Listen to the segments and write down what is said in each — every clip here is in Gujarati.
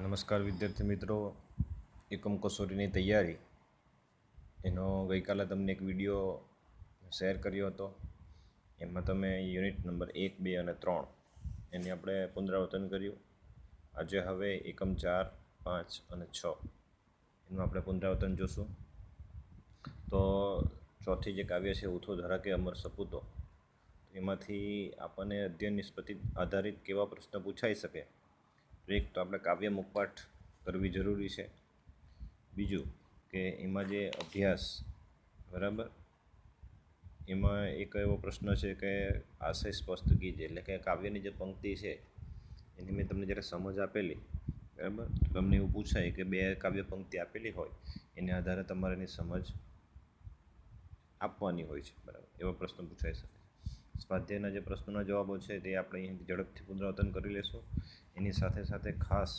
નમસ્કાર વિદ્યાર્થી મિત્રો, એકમ કસોટીની તૈયારી એનો ગઈકાલે તમને એક વિડીયો શેર કર્યો હતો. એમાં તમે યુનિટ નંબર 1, 2 અને 3 એની આપણે પુનરાવર્તન કર્યું. આજે હવે એકમ 4, 5 અને 6 એનું આપણે પુનરાવર્તન જોશું. તો ચોથી જે કાવ્ય છે ઉથો ધરા કે અમર સપૂતો, એમાંથી આપણને અધ્યયન નિષ્પત્તિ આધારિત કેવા પ્રશ્ન પૂછાઈ શકે. એક તો આપણે કાવ્ય મુખપાઠ કરવી જરૂરી છે. બીજું કે એમાં જે અભ્યાસ બરાબર, એમાં એક એવો પ્રશ્ન છે કે આશય સ્પષ્ટ કીજે, એટલે કે કાવ્યની જે પંક્તિ છે એની મેં તમને જ્યારે સમજ આપેલી બરાબર, તમને એવું પૂછાય કે 2 કાવ્ય પંક્તિ આપેલી હોય એના આધારે તમારે એની સમજ આપવાની હોય છે બરાબર, એવા પ્રશ્ન પૂછાઈ શકે. સ્વાધ્યાયના જે પ્રશ્નોના જવાબો છે તે આપણે અહીંથી ઝડપથી પુનરાવર્તન કરી લેશું. એની સાથે સાથે ખાસ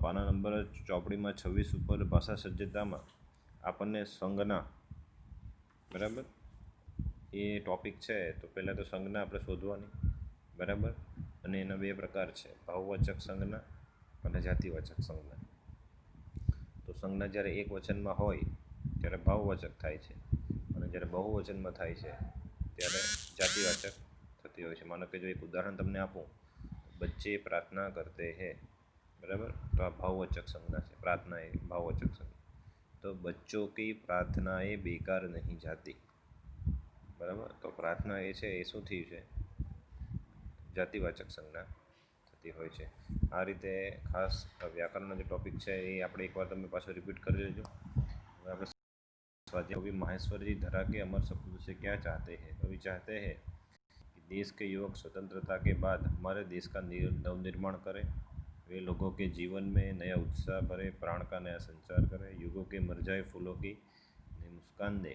પાના નંબર ચોપડીમાં 26 ઉપર ભાષા સજ્જતામાં આપણને સંજ્ઞા બરાબર એ ટૉપિક છે. તો પહેલાં તો સંજ્ઞા આપણે શોધવાની બરાબર, અને એના 2 પ્રકાર છે, ભાવવાચક સંજ્ઞા અને જાતિવાચક સંજ્ઞા. તો સંજ્ઞા જ્યારે એક વચનમાં હોય ત્યારે ભાવવાચક થાય છે, અને જ્યારે બહુવચનમાં થાય છે ત્યારે જાતિવાચક થતી હોય છે. માનો કે જો એક ઉદાહરણ તમને આપું, બચ્ચે પ્રાર્થના કરતે હે બરાબર, તો આ ભાવવાચક સંજ્ઞા છે. પ્રાર્થના એ ભાવવાચક સંજ્ઞા. તો બચ્ચો કી પ્રાર્થના એ બેકાર નહીં જાતી બરાબર, તો પ્રાર્થના એ છે એ શું થયું છે, જાતિવાચક સંજ્ઞા થતી હોય છે. આ રીતે ખાસ વ્યાકરણનો જે ટૉપિક છે એ આપણે એકવાર તમે પાછો રિપીટ કરી લેજો. હવે આપણે स्वाध्याय कवि माहेश्वर जी धरा के अमर सपूत से क्या चाहते हैं. कवि चाहते हैं कि देश के युवक स्वतंत्रता के बाद हमारे देश का नवनिर्माण करें, वे लोगों के जीवन में नया उत्साह भरे, प्राण का नया संचार करें, युगों के मरजाए फूलों की मुस्कान दे,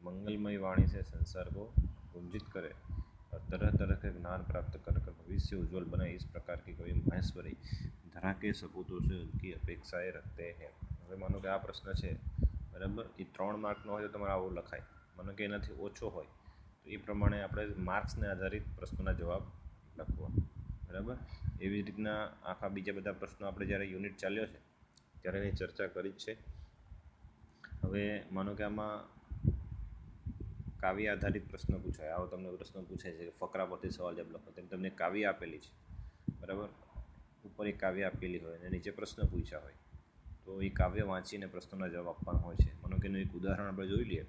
मंगलमय वाणी से संसार को गुंजित करे और तरह तरह के ज्ञान प्राप्त कर भविष्य उज्ज्वल बनाए. इस प्रकार की कवि माहेश्वरी धरा के सपूतों से उनकी अपेक्षाएं रखते हैं. હવે માનો કે આ પ્રશ્ન છે બરાબર, એ 3 માર્કનો હોય તો તમારે આવું લખાય. માનો કે એનાથી ઓછો હોય તો એ પ્રમાણે આપણે માર્ક્સને આધારિત પ્રશ્નોના જવાબ લખવા બરાબર. એવી રીતના આખા બીજા બધા પ્રશ્નો આપણે જ્યારે યુનિટ ચાલ્યો છે ત્યારે એની ચર્ચા કરી જ છે. હવે માનો કે આમાં કાવ્ય આધારિત પ્રશ્ન પૂછાય. આવો તમને પ્રશ્ન પૂછાય છે કે ફકરા પરથી સવાલ જવાબ લખો. તેમ તમને કાવ્ય આપેલી છે બરાબર, ઉપર એક કાવ્ય આપેલી હોય અને નીચે પ્રશ્ન પૂછ્યા હોય, તો એ કાવ્ય વાંચીને પ્રશ્નોના જવાબ આપવાના હોય છે. માનો કે એનું એક ઉદાહરણ આપણે જોઈ લઈએ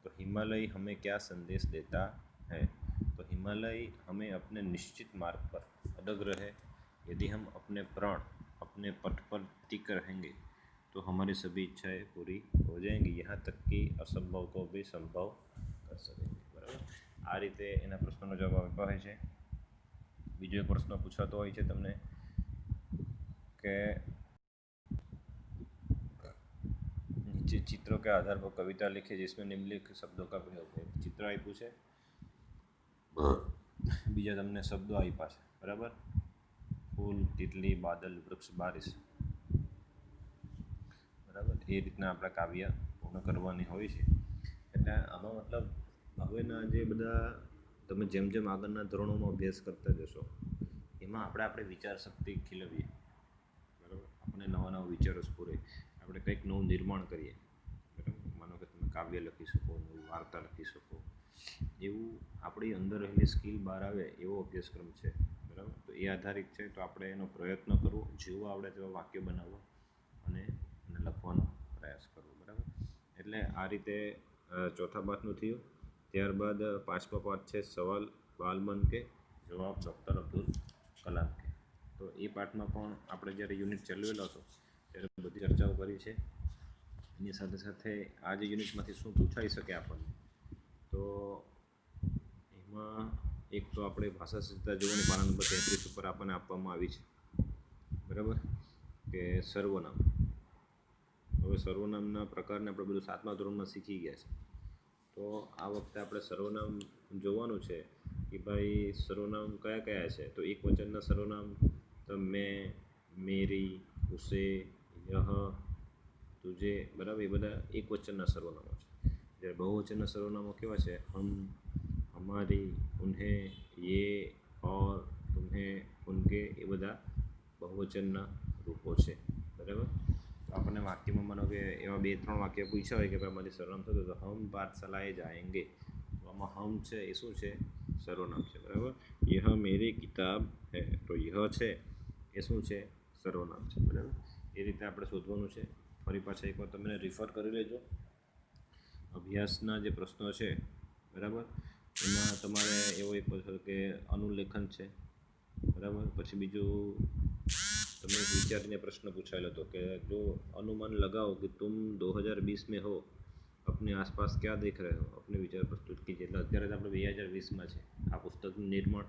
તો हिमालय हमें क्या संदेश देता है. तो हिमालय हमें अपने निश्चित मार्ग पर अडग रहे, यदि हम अपने प्राण अपने पथ पर टिक रहेंगे तो हमारी सभी इच्छाएं पूरी हो जाएंगी, यहाँ तक कि असंभव को भी संभव कर सकेंगे बराबर. આ રીતે એના પ્રશ્નોનો જવાબ આપ્યો હોય છે. બીજો એક પ્રશ્ન પૂછાતો હોય છે તમને કે नीचे चित्रों के आधार पर कविता लिखे जिसमें निम्नलिखित शब्दों का प्रयोग है. चित्र આપ્યું છે, બીજા તમને શબ્દો આપ્યા છે બરાબર, ફૂલ, તિતલી, બાદલ, વૃક્ષ, બારિશ બરાબર. એ રીતના આપણે કાવ્ય પૂર્ણ કરવાની હોય છે. એટલે આમાં મતલબ હવેના જે બધા તમે જેમ જેમ આગળના ધોરણોમાં અભ્યાસ કરતા જશો એમાં આપણે વિચાર શક્તિ ખીલવીએ બરાબર. આપણે નવા નવા વિચારો સ્ફુરે, આપણે કંઈક નવું નિર્માણ કરીએ બરાબર. માનો કે તમે કાવ્ય લખી શકો, નવી વાર્તા લખી શકો, એવું આપણી અંદર રહેલી સ્કિલ બહાર આવે એવો અભ્યાસક્રમ છે બરાબર. તો એ આધારિત છે, તો આપણે એનો પ્રયત્ન કરવો, જેવું આવડે તેવા વાક્ય બનાવવા અને એને લખવાનો પ્રયાસ કરવો બરાબર. એટલે આ રીતે ચોથા પાઠનું થયું. ત્યારબાદ 5મા પાઠ છે સવાલ બાલમન કે જવાબ ડૉક્ટર અબ્દુલ કલામ કે. તો એ પાઠમાં પણ આપણે જ્યારે યુનિટ ચલાવેલો હતો ત્યારે બધી ચર્ચાઓ કરી છે. એની સાથે સાથે આ જે યુનિટમાંથી શું પૂછાઈ શકે આપણને, તો એમાં એક તો આપણે ભાષા સજ્જતા જોવાની પાના નંબર 33 ઉપર આપણને આપવામાં આવી છે બરાબર, કે સર્વનામ. હવે સર્વનામના પ્રકારને આપણે બધું 7મા ધોરણમાં શીખી ગયા છે. તો આ વખતે આપણે સર્વનામ જોવાનું છે કે ભાઈ સર્વનામ કયા કયા છે. તો એક વચનના સર્વનામ તો મેં, મેરી, ઉસે, યહ, તુજે બરાબર, એ બધા એક વચનના સર્વનામો છે. જ્યારે બહુવચનના સર્વનામો કેવા છે, હમ, હમારી, ઉન્હેं, યે, ઓર, તુમ્हें, ઉનકે, એ બધા બહુવચનના રૂપો છે. બરાબર. તો આપણને વાક્યમાં માનો કે એવા 2-3 વાક્ય પૂછ્યા હોય કે ભાઈ મારી સર્વનામ થતું તો હમ પાઠશાલાએ જાએંગે, તો આમાં હમ છે એ શું છે? સર્વનામ છે. બરાબર. યહ મેરી કિતાબ હૈ, તો યહ છે એ શું છે? સર્વનામ છે. બરાબર. એ રીતે આપણે શોધવાનું છે. ફરી પાછા એકવાર તમે રિફર કરી લેજો. અભ્યાસના જે પ્રશ્નો છે, બરાબર, એમાં તમારે એવો એક કે અનુલેખન છે. બરાબર. પછી બીજું તમને એક વિચારીને પ્રશ્ન પૂછાયેલો હતો કે જો अनुमान लगाओ कि तुम 2020 में हो, अपने आसपास क्या देख रहे हो, अपने વિચાર પ્રસ્તુત કીજીએ. એટલે અત્યારે આપણે 2020માં છે. આ પુસ્તકનું નિર્માણ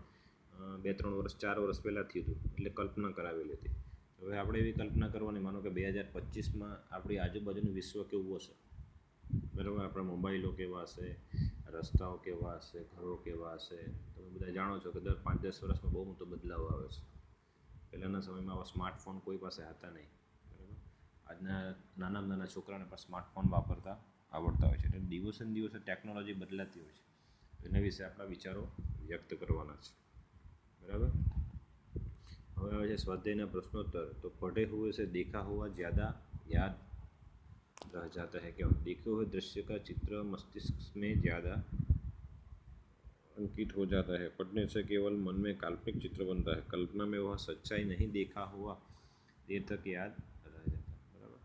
2-3 વર્ષ 4 વર્ષ પહેલાં થયું હતું, એટલે કલ્પના કરાવેલી હતી. હવે આપણે એવી કલ્પના કરવાની, માનો કે 2025માં આપણી આજુબાજુનું વિશ્વ કેવું હશે. બરાબર. આપણા મોબાઈલો કેવા હશે, રસ્તાઓ કેવા હશે, ઘરો કેવા હશે. તમે બધા જાણો છો કે દર 5-10 વર્ષમાં બહુ મોટો બદલાવ આવે છે. પહેલાંના સમયમાં આવા સ્માર્ટફોન કોઈ પાસે હતા નહીં. બરાબર. આજના નાના છોકરાને પણ સ્માર્ટફોન વાપરતા આવડતા હોય છે. એટલે દિવસે ને દિવસે ટેકનોલોજી બદલાતી હોય છે. એના વિશે આપણા વિચારો વ્યક્ત કરવાના છે. બરાબર. હવે આવે છે સ્વાધ્યાયના પ્રશ્નોત્તર. તો પઢે હુએ સે દેખા હુआ ज़्यादा याद रह जाता है क्यों? देखे हुए दृश्य का चित्र मस्तिष्क में ज़्यादा अंकित हो जाता है. पढ़ने से केवल मन में काल्पनिक चित्र बनता है. कल्पना में वह सच्चाई नहीं देखा हुआ देर तक याद रह जाता. બરાબર.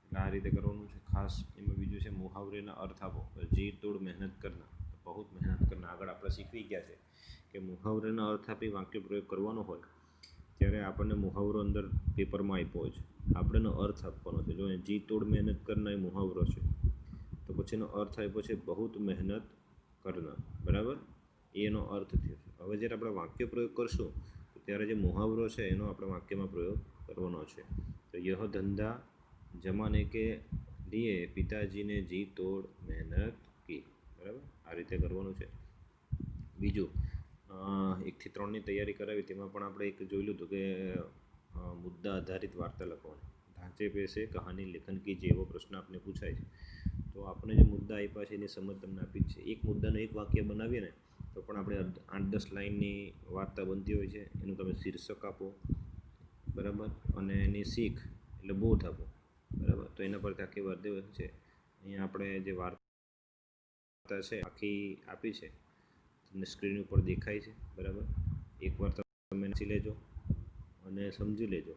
એટલે આ રીતે કરવાનું છે. ખાસ એમાં બીજું છે મુહાવરેના અર્થ આપો. જી તોડ મહેનત કરના, તો બહુ મહેનત કરના. આગળ આપણે શીખવી ગયા છે કે મુહાવરેના અર્થ આપી વાક્ય પ્રયોગ કરવાનો હોય ત્યારે આપણને મુહાવરો અંદર પેપરમાં આપ્યો હોય છે. આપણે એનો અર્થ આપવાનો છે. જો જી તોડ મહેનત કરના એ મુહાવરો છે, તો પછી એનો અર્થ આપ્યો છે બહુત મહેનત કરના. બરાબર. એનો અર્થ થયો છે. હવે જ્યારે આપણે વાક્ય પ્રયોગ કરશું ત્યારે જે મુહાવરો છે એનો આપણે વાક્યમાં પ્રયોગ કરવાનો છે. તો યહ ધંધા જમાને કે લીએ પિતાજીને જી તોડ મહેનત કી. બરાબર. આ રીતે કરવાનું છે. બીજું 1 થી 3ની તૈયારી કરાવી, તેમાં પણ આપણે એક જોઈ લીધું કે મુદ્દા આધારિત વાર્તા લખવાની. ઢાંચે પે કહાની લેખન કી જેવો પ્રશ્ન આપણે પૂછાય છે. તો આપણે જે મુદ્દા આપ્યા છે એની સમજ તમને આપી જ છે. એક મુદ્દાનું એક વાક્ય બનાવીએ ને તો પણ આપણે 8-10 લાઇનની વાર્તા બનતી હોય છે. એનું તમે શીર્ષક આપો. બરાબર. અને એની શીખ એટલે બોધ આપો. બરાબર. તો એના પરથી આખી વાર્તા છે. અહીંયા આપણે જે વાર્તા છે આખી આપી છે, તમને સ્ક્રીન ઉપર દેખાય છે. બરાબર. એકવાર તમે વાંચી લેજો અને સમજી લેજો.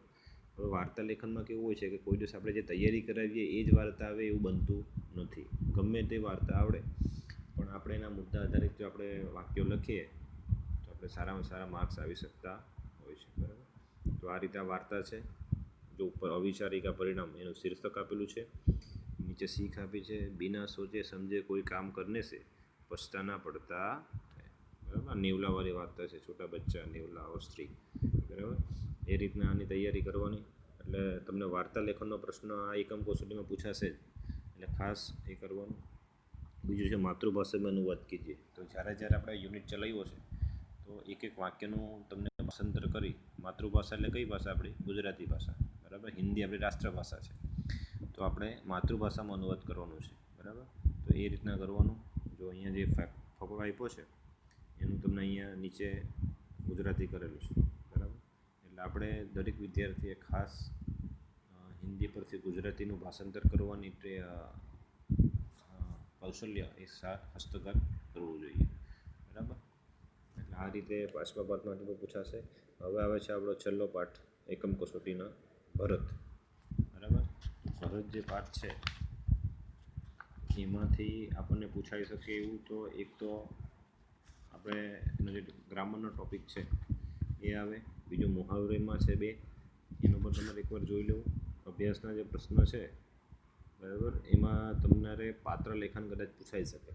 હવે વાર્તા લેખનમાં કેવું હોય છે કે કોઈ દિવસ આપણે જે તૈયારી કરાવીએ એ જ વાર્તા આવે એવું બનતું નથી. ગમે તે વાર્તા આવડે પણ આપણે એના મુદ્દા આધારિત જો આપણે વાક્યો લખીએ તો આપણે સારામાં સારા માર્ક્સ આવી શકતા હોય છે. બરાબર. તો આ રીતે આ વાર્તા છે. જો ઉપર અવિચારિકા પરિણામ એનું શીર્ષક આપેલું છે, નીચે શીખ આપી છે. બિના સોચે સમજે કોઈ કામ કરને સે પછતાના પડતા है. બરાબર. નેવલાવાળી વાર્તા છે. છોટા બચ્ચા, નેવલા ઓર સ્ત્રી. બરાબર. એ રીતના આની તૈયારી કરવાની. એટલે તમને વાર્તા લેખનનો પ્રશ્ન આ એકમ કસોટીમાં પૂછાશે જ, એટલે ખાસ એ કરવાનું. બીજું છે માતૃભાષામાં અનુવાદ કીજીએ. તો જ્યારે આપણે યુનિટ ચલાવ્યો છે તો એક વાક્યનું તમને ભાષાંતર કરી, માતૃભાષા એટલે કઈ ભાષા? આપણી ગુજરાતી ભાષા. બરાબર. હિન્દી આપણી રાષ્ટ્રભાષા છે. તો આપણે માતૃભાષામાં અનુવાદ કરવાનો છે. બરાબર. તો એ રીતના કરવાનું. જો અહીંયા જે ફકરો આપ્યો છે એનું તમને અહીંયા નીચે ગુજરાતી કરેલું છે. બરાબર. એટલે આપણે દરેક વિદ્યાર્થીએ ખાસ હિન્દી પરથી ગુજરાતીનું ભાષાંતર કરવાની કૌશલ્ય એ હસ્તગત કરવું જોઈએ. બરાબર. એટલે આ રીતે 5મા પાઠમાંથી પૂછાશે. હવે આવે છે આપણો છેલ્લો પાઠ એકમ કસોટીના ભરત. બરાબર. ભરત જે પાઠ છે એમાંથી આપણને પૂછાઈ શકે એવું તો એક તો આપણે એનો જે ગ્રામરનો ટૉપિક છે એ આવે. બીજો મુહાવરેમાં છે 2, એનું પણ તમારે એકવાર જોઈ લેવું. અભ્યાસના જે પ્રશ્ન છે, બરાબર, એમાં તમારે પાત્ર લેખન કદાચ પૂછાઈ શકે.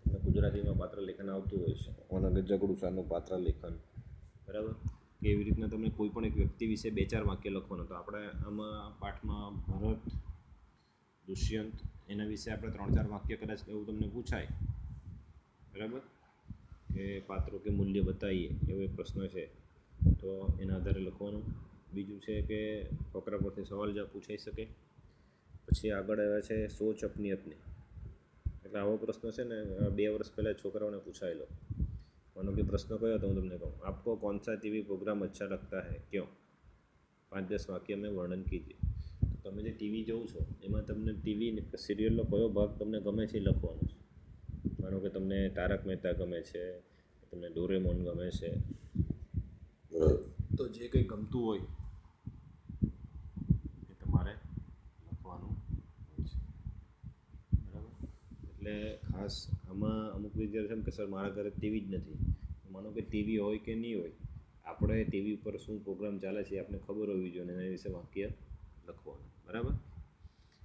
તમને ગુજરાતીમાં પાત્ર લેખન આવતું હોય છે, ઓનગે ઝઘડું પાત્ર લેખન. બરાબર. કે એવી રીતના તમે કોઈ પણ એક વ્યક્તિ વિશે 2-4 વાક્ય લખવાનું. તો આપણે આમાં પાઠમાં ભરત, દુષ્યંત એના વિશે આપણે 3-4 વાક્ય કદાચ એવું તમને પૂછાય. બરાબર. કે પાત્રો કે મૂલ્ય બતાવીએ એવો એક પ્રશ્ન છે, તો એના આધારે લખવાનું. બીજું છે કે ફકરા પરથી સવાલ જવાબ પૂછાઈ શકે. પછી આગળ આવે છે સોચ અપની અપની. એટલે આવો પ્રશ્ન છે ને 2 વર્ષ પહેલાં છોકરાઓને પૂછાયેલો. માનો કે પ્રશ્ન કયો હતો હું તમને કહું. આપકો કौन सा टीवी प्रोग्राम अच्छा लगता है क्यों? 5-10 વાક્ય में वर्णन कीजिए। તો તમે જે ટીવી જોવો છો એમાં તમને ટીવી સિરિયલનો કયો ભાગ તમને ગમે છે એ લખવાનો છે. માનો કે તમને તારક મહેતા ગમે છે, તમને ડોરેમોન ગમે છે, તો જે કંઈ ગમતું હોય એ તમારે લખવાનું હોય છે. બરાબર? એટલે ખાસ આમાં અમુક વિદ્યાર્થીઓ એમ કે સર મારા ઘરે ટીવી જ નથી. માનો કે ટીવી હોય કે નહીં હોય, આપણે ટીવી ઉપર શું પ્રોગ્રામ ચાલે છે એ આપણે ખબર હોવી જોઈએ અને એના વિશે વાક્ય લખવાનું. બરાબર?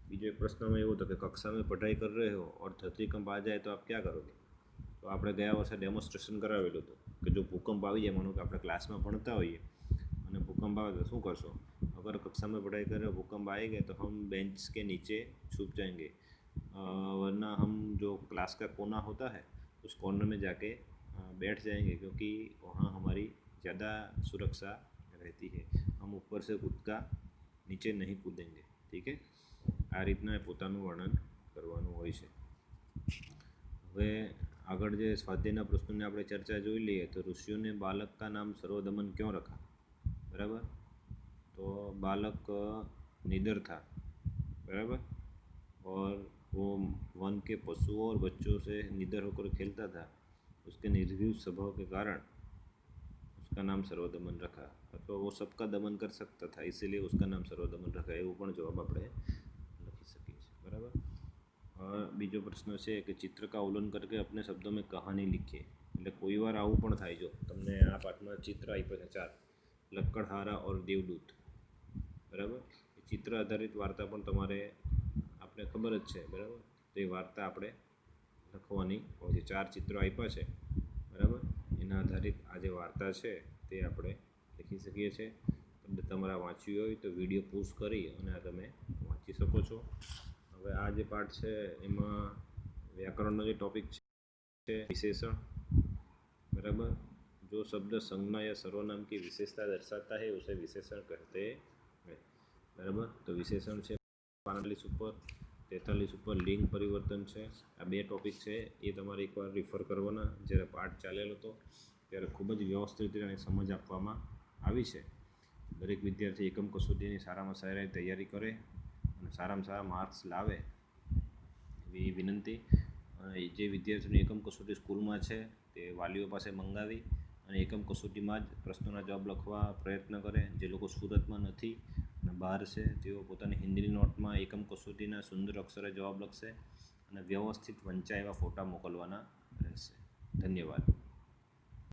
બીજો એક પ્રશ્નમાં એવો હતો કે કક્ષા में पढ़ाई कर रहे हो और धरती कंप आ जाए तो आप क्या करोगे? તો આપણે ગયા વર્ષે ડેમોન્સ્ટ્રેશન કરાવેલું હતું કે જો ભૂકંપ આવી જાય, માનો કે આપણે ક્લાસમાં ભણતા હોઈએ અને ભૂકંપ આવે તો શું કરશો? अगर कक्षा में पढ़ाई कर रहे हो, भूकंप आएगा तो हम बेंच के नीचे छुप जाएंगे, वरना हम जो क्लास का कोना होता है उस कॉर्नर में जाके बैठ जाएंगे, क्योंकि वहाँ हमारी ज़्यादा सुरक्षा रहती है, हम ऊपर से कूदका નીચે નહીં કૂદેંગે. ઠીક છે? આ રીતના એ પોતાનું વર્ણન કરવાનું હોય છે. હવે આગળ જે સ્વાધ્યાયના પ્રશ્નોની આપણે ચર્ચા જોઈ લઈએ તો ऋषियों बालक का नाम सर्वदमन क्यों रखा? बराबर? तो बालक निडर था, बराबर, और वो वन के पशुओं और बच्चों से निडर होकर खेलता था, उसके निर्भीक स्वभाव के कारण उसका नाम सर्वदमन रखा, अथवा वो सबका दमन कर सकता था इसीलिए उसका नाम सर्वदमन रखा. એવું પણ જવાબ આપણે લખી શકીએ છીએ. બરાબર? બીજો પ્રશ્ન છે કે ચિત્ર કા અવલોકન કરકે अपने शब्दों में कहानी लिखिए. એટલે કોઈ વાર આવું પણ થાય, જો તમને આ પાઠમાં ચિત્ર આપ્યા છે 4, લક્કડહારા और દેવદૂત. બરાબર? એ ચિત્ર આધારિત વાર્તા પણ તમારે આપણે ખબર જ છે. બરાબર? તો એ વાર્તા આપણે લખવાની હોય છે. 4 ચિત્રો આપ્યા છે. બરાબર? એના આધારિત આ જે વાર્તા છે તે આપણે લખી શકીએ છીએ. તમારા વાંચવી હોય તો વિડીયો પોઝ કરી અને આ તમે વાંચી શકો છો. હવે આ જે પાઠ છે એમાં વ્યાકરણનો જે ટૉપિક છે વિશેષણ. बराबर? जो शब्द संज्ञा या सर्वनाम की विशेषता दर्शाता है उसे विशेषण कहते हैं. बराबर? तो विशेषण છે 45 ઉપર, 43 ઉપર લિંગ પરિવર્તન છે. આ બે ટૉપિક છે એ તમારે એકવાર રિફર કરવાના. જ્યારે પાઠ ચાલેલો હતો ત્યારે ખૂબ જ વ્યવસ્થિત રીતે સમજ આપવામાં આવી છે. દરેક વિદ્યાર્થી એકમ કસોટીની સારામાં સારી તૈયારી કરે અને સારામાં સારા માર્ક્સ લાવે એવી વિનંતી. જે વિદ્યાર્થીઓની એકમ કસોટી સ્કૂલમાં છે તે વાલીઓ પાસે મંગાવી અને એકમ કસોટીમાં જ પ્રશ્નોના જવાબ લખવા પ્રયત્ન કરે. જે લોકો સુરતમાં નથી અને બહાર છે તેઓ પોતાની હિન્દીની નોટમાં એકમ કસોટીના સુંદર અક્ષરે જવાબ લખશે અને વ્યવસ્થિત વંચાયેલા ફોટા મોકલવાના રહેશે. ધન્યવાદ.